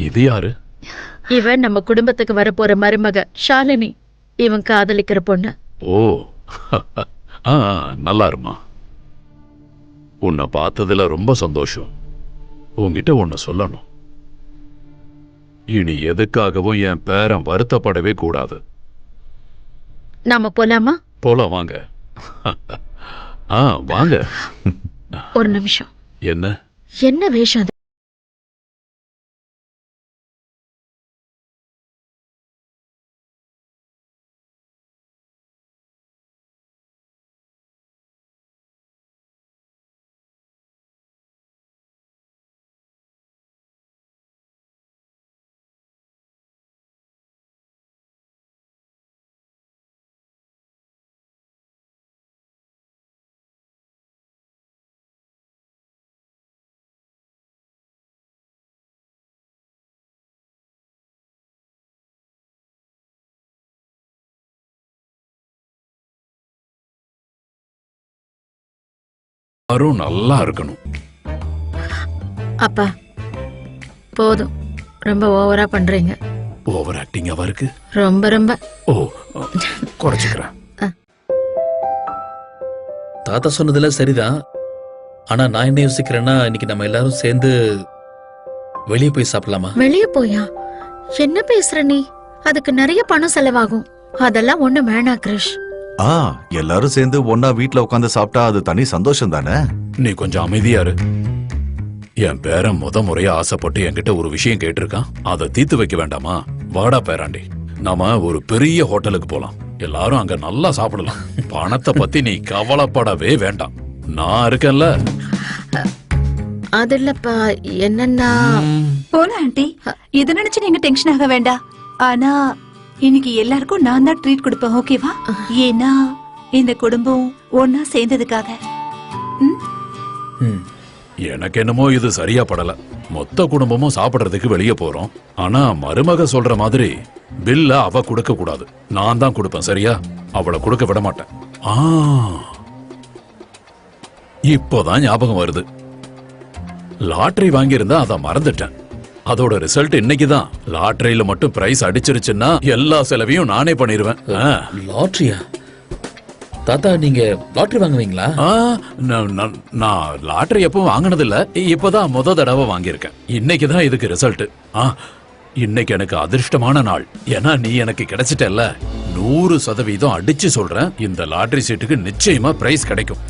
இது யாரு? இவன் நம்ம குடும்பத்துக்கு வரப்போற மருமக ஷாலினி. இவன் காதலிக்கிற பொண்ணு. ஓ, நல்லா இருமா. உன்னை பார்த்ததுல ரொம்ப சந்தோஷம். உன்கிட்ட ஒன்னு சொல்லணும். இனி எதுக்காகவும் என் பேரன் வருத்தப்படவே கூடாது. நாம போலாமா? போலாம், வாங்க. வாங்க. ஒரு நிமிஷம். என்ன வேஷம் அது? எல்லாரும் நல்லா இருக்கணும். அப்பா போதும், ரொம்ப ஓவரா பண்றீங்க. ஓவர் ஆக்டிங்காவா இருக்கு? ரொம்ப ரொம்ப. ஓ, குறைச்சுக்கிறேன். தாத்தா சொன்னதுல சரிதான். ஆனா நான் என்ன யோசிக்கிறேன்னா, இன்னைக்கு நம்ம எல்லாரும் சேர்ந்து வெளியே போய் சாப்பிடலாமா? வெளியே போயா? என்ன பேசுற நீ? அதுக்கு நிறைய பணம் செலவாகும். அதெல்லாம் ஒண்ணு வேணாம் கிரிஷ். எல்லாரும் சேர்ந்து ஒன்னா வீட்ல உட்காந்து சாப்பிட்டா அது தனி சந்தோஷம் தானே. நீ கொஞ்சம் அமைதியா இரு. என் பேரன் முறையா ஆசைப்பட்டு என்கிட்ட ஒரு விஷயம் கேட்டிருக்கான். அதை தீர்த்து வைக்க வேண்டாமா? வாடா பேராண்டி, நாம ஒரு பெரிய ஹோட்டலுக்கு போலாம். எல்லாரும் அங்க நல்லா சாப்பிடலாம். பணத்தை பத்தி நீ கவலைப்படவே வேண்டாம், நான் இருக்கேன்ல. அது இல்லப்பா, என்னன்னா போலாம் ஆண்டி, இதை நினைச்சு நீங்க டென்ஷன் ஆக வேண்டாம். ஆனா இன்னைக்கு எல்லாருக்கும் நான் தான் ட்ரீட் கொடுப்பேன், ஓகேவா? ஏன்னா இந்த குடும்பம் ஒன்னா சேர்ந்ததுக்காக. எனக்கு என்னமோ இது சரியா படல. மொத்த குடும்பமும் சாப்பிடுறதுக்கு வெளியே போறோம். ஆனா மருமக சொல்ற மாதிரி பில்ல அவ கொடுக்க கூடாது, நான் தான் கொடுப்பேன். சரியா? அவளை கொடுக்க விட மாட்டேன். இப்போதான் ஞாபகம் வருது, லாட்டரி வாங்கியிருந்தா அதை மறந்துட்டேன். அதோட ரிசல்ட் இன்னைக்குதான். லாட்டரியில மட்டும் பிரைஸ் அடிச்சிருச்சுன்னா எல்லா செலவையும் நானே பண்ணிருவேன். லாட்டரியா? தாத்தா, நீங்க லாட்டரி வாங்குவீங்களா? நான் லாட்டரி எப்பவும் வாங்கினது இல்ல, இப்பதான் முத தடவை வாங்கியிருக்கேன். இன்னைக்குதான் இதுக்கு ரிசல்ட். இன்னைக்கு எனக்கு அதிர்ஷ்டமான நாள். ஏன்னா நீ எனக்கு கிடைச்சிட்டல்ல. 100% அடிச்சு சொல்றேன், இந்த லாட்டரி சீட்டுக்கு நிச்சயமா பிரைஸ் கிடைக்கும்.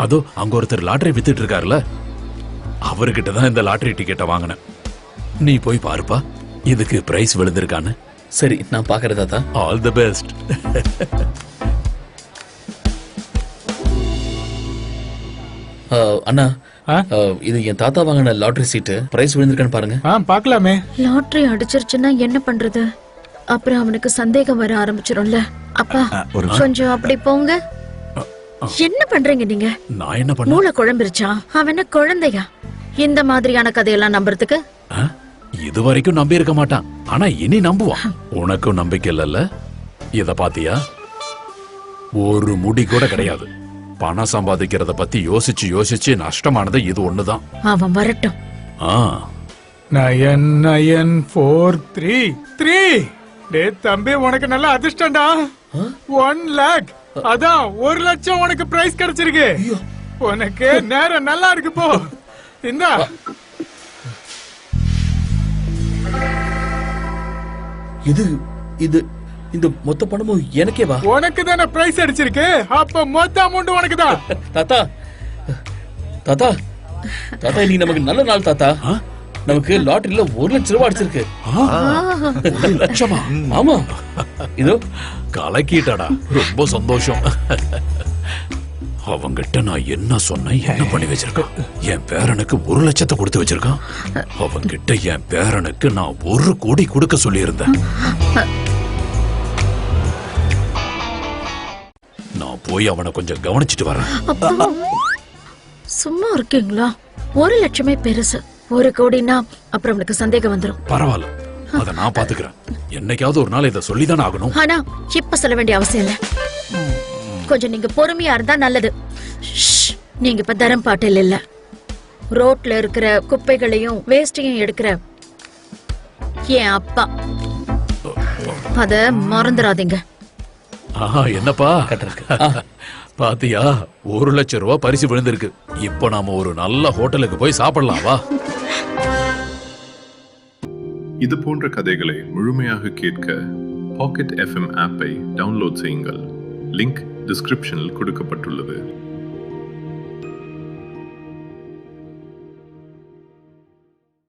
அதோ அங்க ஒருத்தர் லாட்டரி வித்துட்டு இருக்காருல்ல, அவர்கிட்ட தான் இந்த லாட்டரி டிக்கெட்டை வாங்கினேன். நீ போய் பாருப்பா, இதுக்கு பிரைஸ் விழுந்திருக்கான்னு. சரி, நான் பாக்குறேன் தாத்தா. All the best. அண்ணா, இது என் தாத்தா வாங்கின லாட்டரி சீட்டு. பிரைஸ் விழுந்திருக்கான்னு பாருங்க. பார்க்கலாமே. லாட்டரி அடிச்சிருச்சுன்னா என்ன பண்றது? அப்புறம் அவனுக்கு சந்தேகம் வர ஆரம்பிச்சிடும்ல. அப்பா கொஞ்சம் அப்படி போங்க. என்ன பண்றீங்க நீங்க? நான் என்ன பண்ண? மூளை குழம்பிருச்சா? அவன் என்ன குழந்தையா இந்த மாதிரியான கதையெல்லாம் நம்புறதுக்கு? இது வரைக்கும் நம்பி இருக்க மாட்டான், ஆனா இனி நம்புவான். உனக்கும் நம்பிக்கை இல்லல்ல? இத பாத்தியா? ஒரு முடி கூட கிடையாது. பணம் சம்பாதிக்கிறத பத்தி யோசிச்சு யோசிச்சு நஷ்டமானது இது ஒண்ணுதான். அவன் வரட்டும். 9943 டே தம்பி, உனக்கு நல்ல அதிர்ஷ்டம்டா. 1 lakh. அதான் 1 லட்சம் உனக்கு பிரைஸ் கிடைச்சிருக்கு. உனக்கு நேரம் நல்லா இருக்கு. போ இந்தா. இது இது இந்த மொத்த பணமும் எனக்கே வா? உனக்கு தானே பிரைஸ் அடிச்சிருக்கு, அப்ப மொத்த அமௌண்ட் உனக்கு தான். தாத்தா தாத்தா தாத்தா, இன்னைக்கு நமக்கு நல்ல நாள் தாத்தா. நமக்கு லாட்டரியில 1 லட்சம் ரூபாய் அடிச்சிருக்கு. 1 லட்சமா? ஆமா, இதோ கலக்கிட்டடா. ரொம்ப சந்தோஷம். அவங்கிட்ட நான் என்ன சொன்னேன், என்ன பண்ணி வச்சிருக்கான்? என் பேரனுக்கு 1 லட்சத்தை கொடுத்து வச்சிருக்கான். அவங்கிட்ட என் பேரனுக்கு நான் 1 கோடி கொடுக்க சொல்லியிருந்தேன். நான் போய் அவனை கொஞ்சம் கவனிச்சிட்டு வரேன். சும்மா இருக்கீங்களா? 1 லட்சமே பெருசு. 1 கோடினா அப்புறம் அவனுக்கு சந்தேகம் வந்துடும். பரவாயில்ல, அத நான் பாத்துக்கிறேன். என்னைக்காவது ஒரு நாள் இதை சொல்லிதானே ஆகணும். ஆனா இப்ப சொல்ல வேண்டிய அவசியம் இல்ல. கொஞ்சம் நீங்க பொறுமையா இருந்தா நல்லது. நீங்க இப்ப தரம் பாட்டில் இல்ல, ரோட்ல இருக்கிற குப்பைகளையும் வேஸ்டையும் எடுக்கிற என் அப்பா. அத மறந்துடாதீங்க. என்னப்பா பாத்தியா, 1 லட்சம் ரூபாய் பரிசு விழுந்திருக்கு. இப்ப நாம ஒரு நல்ல ஹோட்டலுக்கு போய் சாப்பிடலாம் வா. இது போன்ற கதைகளை முழுமையாக கேட்க பாக்கெட் FM ஆப்பை டவுன்லோட் செய்யுங்கள். லிங்க் டிஸ்கிரிப்ஷனில் கொடுக்கப்பட்டுள்ளது.